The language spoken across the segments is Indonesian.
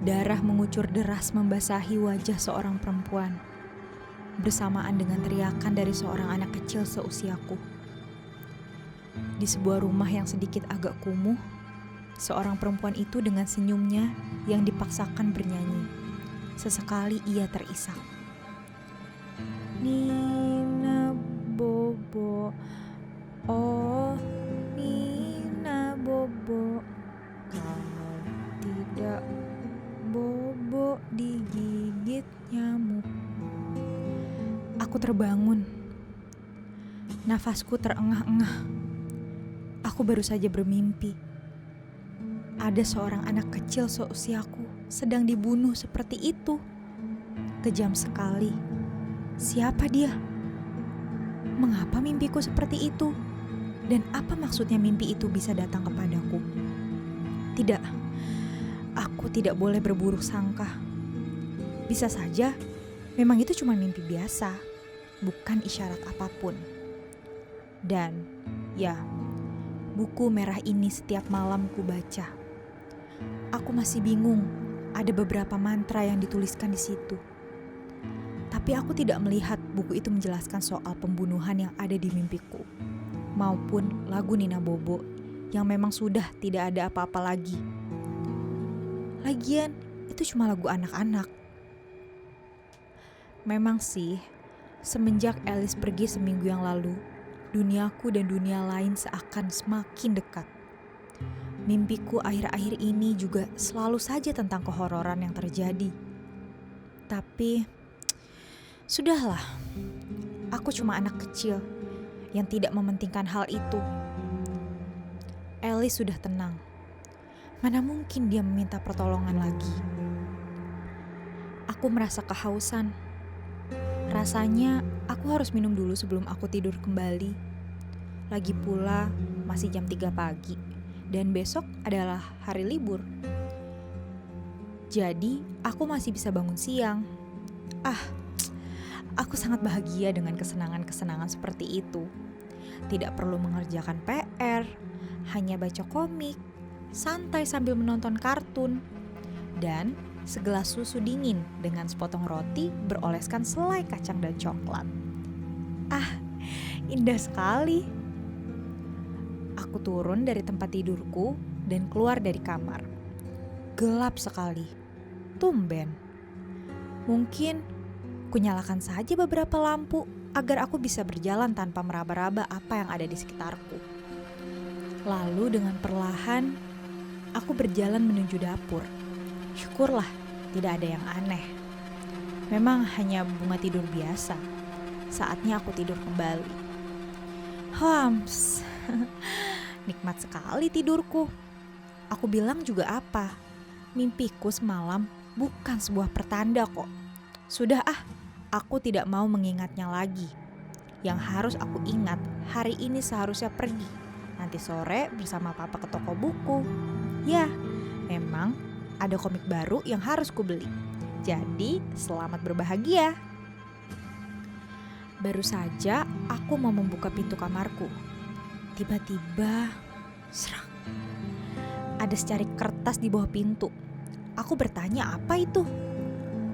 Darah mengucur deras membasahi wajah seorang perempuan, bersamaan dengan teriakan dari seorang anak kecil seusiaku. Di sebuah rumah yang sedikit agak kumuh, seorang perempuan itu dengan senyumnya yang dipaksakan bernyanyi. Sesekali ia terisak. Nina Bobo, oh Nina Bobo, kalau tidak bobo digigit nyamuk. Aku terbangun. Nafasku terengah-engah. Aku baru saja bermimpi. Ada seorang anak kecil seusiaku sedang dibunuh seperti itu. Kejam sekali. Siapa dia? Mengapa mimpiku seperti itu? Dan apa maksudnya mimpi itu bisa datang kepadaku? Tidak, aku tidak boleh berburuk sangka. Bisa saja, memang itu cuma mimpi biasa, bukan isyarat apapun. Dan, ya, buku merah ini setiap malam ku baca. Aku masih bingung, ada beberapa mantra yang dituliskan di situ. Tapi aku tidak melihat buku itu menjelaskan soal pembunuhan yang ada di mimpiku, maupun lagu Nina Bobo yang memang sudah tidak ada apa-apa lagi. Lagian, itu cuma lagu anak-anak. Memang sih, semenjak Alice pergi seminggu yang lalu, duniaku dan dunia lain seakan semakin dekat. Mimpiku akhir-akhir ini juga selalu saja tentang kehororan yang terjadi. Tapi, sudahlah. Aku cuma anak kecil yang tidak mementingkan hal itu. Alice sudah tenang. Mana mungkin dia meminta pertolongan lagi. Aku merasa kehausan. Rasanya aku harus minum dulu sebelum aku tidur kembali. Lagi pula masih jam 3 pagi dan besok adalah hari libur. Jadi aku masih bisa bangun siang. Aku sangat bahagia dengan kesenangan-kesenangan seperti itu. Tidak perlu mengerjakan PR, hanya baca komik, santai sambil menonton kartun, dan segelas susu dingin dengan sepotong roti beroleskan selai kacang dan coklat. Indah sekali. Aku turun dari tempat tidurku dan keluar dari kamar. Gelap sekali. Tumben. Mungkin kunyalakan saja beberapa lampu agar aku bisa berjalan tanpa meraba-raba apa yang ada di sekitarku. Lalu dengan perlahan, aku berjalan menuju dapur. Syukurlah, tidak ada yang aneh. Memang hanya bunga tidur biasa. Saatnya aku tidur kembali. Nikmat sekali tidurku. Aku bilang juga apa? Mimpiku semalam bukan sebuah pertanda kok. Sudah aku tidak mau mengingatnya lagi. Yang harus aku ingat, hari ini seharusnya pergi. Nanti sore bersama papa ke toko buku. Ya, memang ada komik baru yang harus kubeli. Jadi, selamat berbahagia. Baru saja aku mau membuka pintu kamarku. Tiba-tiba, serak. Ada secarik kertas di bawah pintu. Aku bertanya apa itu?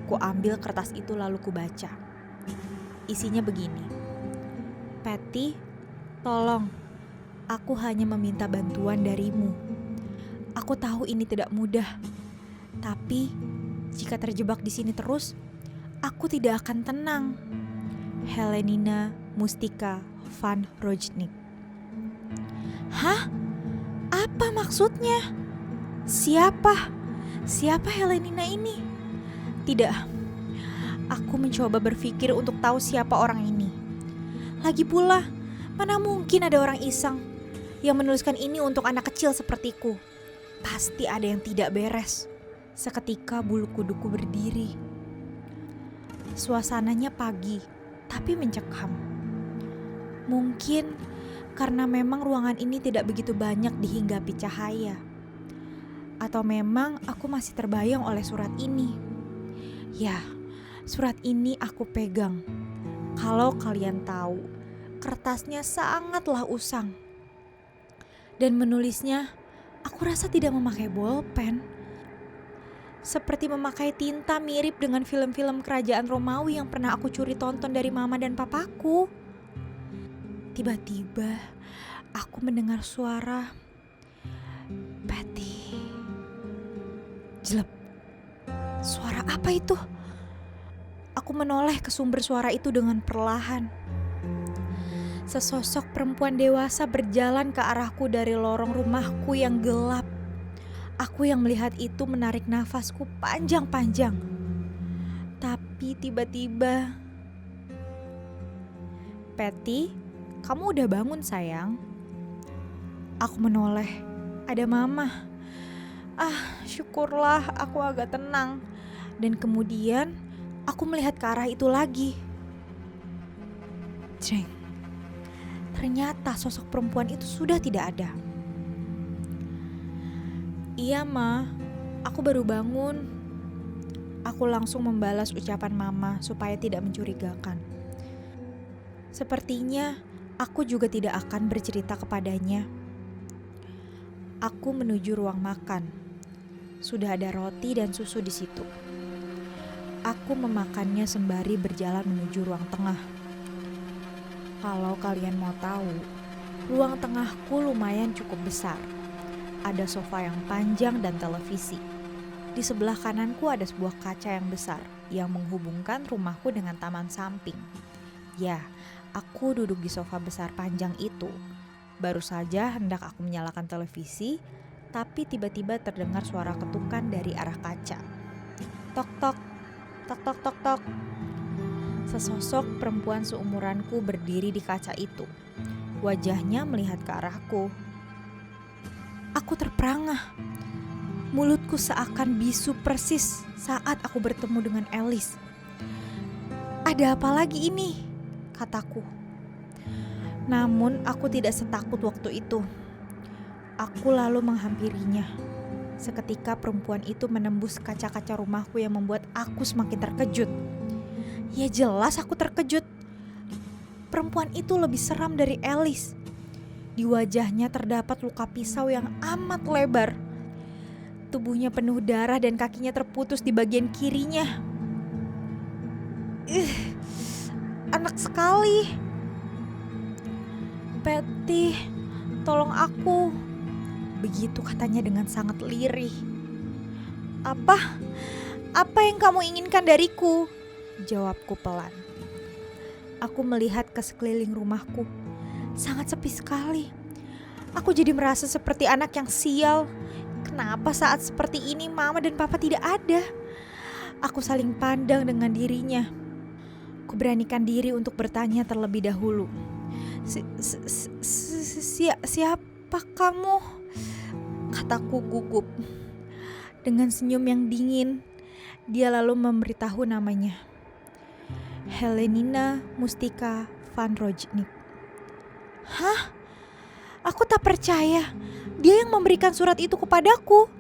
Ku ambil kertas itu lalu ku baca. Isinya begini. Patty, tolong. Aku hanya meminta bantuan darimu. Aku tahu ini tidak mudah. Tapi jika terjebak di sini terus, aku tidak akan tenang. Helenina Mustika van Rojnik. Hah? Apa maksudnya? Siapa? Siapa Helenina ini? Tidak. Aku mencoba berpikir untuk tahu siapa orang ini. Lagi pula, mana mungkin ada orang iseng yang menuliskan ini untuk anak kecil sepertiku. Pasti ada yang tidak beres. Seketika bulu kuduku berdiri. Suasananya pagi, tapi mencekam. Mungkin karena memang ruangan ini tidak begitu banyak dihinggapi cahaya. Atau memang aku masih terbayang oleh surat ini. Ya, surat ini aku pegang. Kalau kalian tahu, kertasnya sangatlah usang. Dan menulisnya, aku rasa tidak memakai bolpen. seperti memakai tinta mirip dengan film-film kerajaan Romawi yang pernah aku curi tonton dari mama dan papaku. Tiba-tiba aku mendengar suara, "Patty." Jelek. Suara apa itu? Aku menoleh ke sumber suara itu dengan perlahan. Sesosok perempuan dewasa berjalan ke arahku dari lorong rumahku yang gelap. Aku yang melihat itu menarik nafasku panjang-panjang. Tapi tiba-tiba, "Patty, kamu udah bangun sayang?" Aku menoleh. Ada mama. Syukurlah aku agak tenang. Dan kemudian aku melihat ke arah itu lagi. Jeng. Ternyata sosok perempuan itu sudah tidak ada. "Iya ma, aku baru bangun." Aku langsung membalas ucapan mama supaya tidak mencurigakan. Sepertinya aku juga tidak akan bercerita kepadanya. Aku menuju ruang makan. Sudah ada roti dan susu di situ. Aku memakannya sembari berjalan menuju ruang tengah. Kalau kalian mau tahu, ruang tengahku lumayan cukup besar. Ada sofa yang panjang dan televisi. Di sebelah kananku ada sebuah kaca yang besar yang menghubungkan rumahku dengan taman samping. Ya, aku duduk di sofa besar panjang itu. Baru saja hendak aku menyalakan televisi, tapi tiba-tiba terdengar suara ketukan dari arah kaca. Tok tok, tok tok tok tok. Sesosok perempuan seumuranku berdiri di kaca itu. Wajahnya melihat ke arahku. Aku terperangah. Mulutku seakan bisu persis saat aku bertemu dengan Alice. "Ada apa lagi ini?" kataku. Namun aku tidak setakut waktu itu. Aku lalu menghampirinya. Seketika perempuan itu menembus kaca-kaca rumahku yang membuat aku semakin terkejut. Ya jelas aku terkejut. Perempuan itu lebih seram dari Alice. Di wajahnya terdapat luka pisau yang amat lebar. Tubuhnya penuh darah dan kakinya terputus di bagian kirinya. Anak sekali. "Patty, tolong aku." Begitu katanya dengan sangat lirih. Apa yang kamu inginkan dariku?" Jawabku pelan. Aku melihat ke sekeliling rumahku. Sangat sepi sekali. Aku jadi merasa seperti anak yang sial. Kenapa saat seperti ini mama dan papa tidak ada? Aku saling pandang dengan dirinya. Kuberanikan diri untuk bertanya terlebih dahulu. Siapa kamu?" kataku gugup. Dengan senyum yang dingin, dia lalu memberitahu namanya. Helenina Mustika van Rojnik. Hah? Aku tak percaya. Dia yang memberikan surat itu kepadaku.